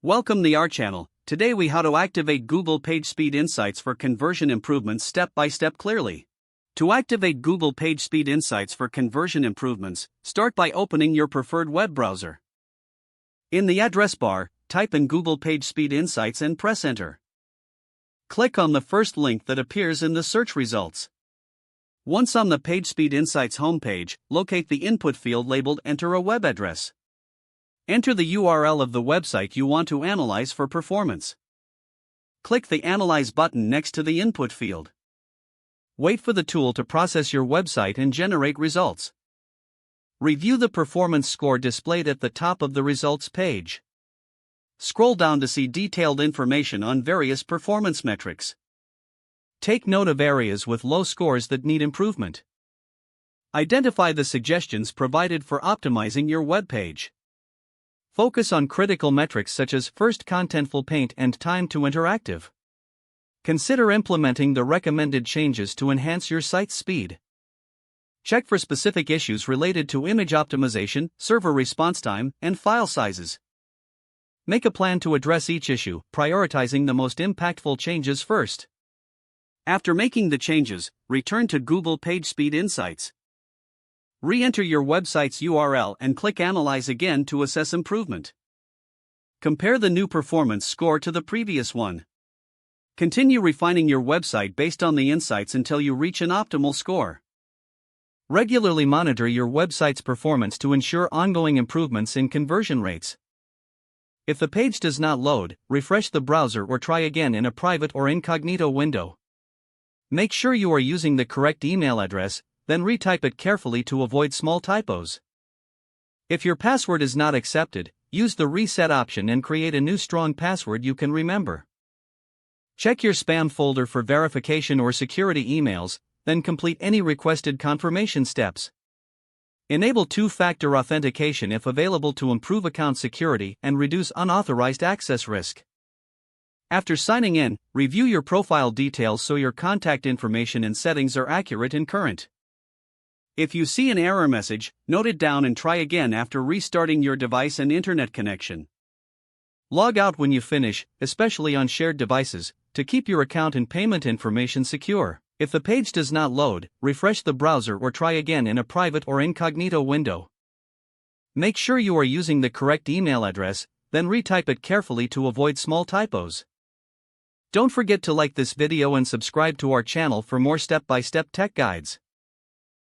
Welcome to our channel. Today we how to activate Google PageSpeed Insights for conversion improvements step by step clearly. To activate Google PageSpeed Insights for conversion improvements, start by opening your preferred web browser. In the address bar, type in Google PageSpeed Insights and press enter. Click on the first link that appears in the search results. Once on the PageSpeed Insights homepage, locate the input field labeled Enter a web address. Enter the URL of the website you want to analyze for performance. Click the Analyze button next to the input field. Wait for the tool to process your website and generate results. Review the performance score displayed at the top of the results page. Scroll down to see detailed information on various performance metrics. Take note of areas with low scores that need improvement. Identify the suggestions provided for optimizing your web page. Focus on critical metrics such as first contentful paint and time to interactive. Consider implementing the recommended changes to enhance your site's speed. Check for specific issues related to image optimization, server response time, and file sizes. Make a plan to address each issue, prioritizing the most impactful changes first. After making the changes, return to Google PageSpeed Insights. Re-enter your website's URL and click Analyze again to assess improvement. Compare the new performance score to the previous one. Continue refining your website based on the insights until you reach an optimal score. Regularly monitor your website's performance to ensure ongoing improvements in conversion rates. If the page does not load, refresh the browser or try again in a private or incognito window. Make sure you are using the correct email address, then retype it carefully to avoid small typos. If your password is not accepted, use the reset option and create a new strong password you can remember. Check your spam folder for verification or security emails, then complete any requested confirmation steps. Enable two-factor authentication if available to improve account security and reduce unauthorized access risk. After signing in, review your profile details so your contact information and settings are accurate and current. If you see an error message, note it down and try again after restarting your device and internet connection. Log out when you finish, especially on shared devices, to keep your account and payment information secure. If the page does not load, refresh the browser or try again in a private or incognito window. Make sure you are using the correct email address, then retype it carefully to avoid small typos. Don't forget to like this video and subscribe to our channel for more step-by-step tech guides.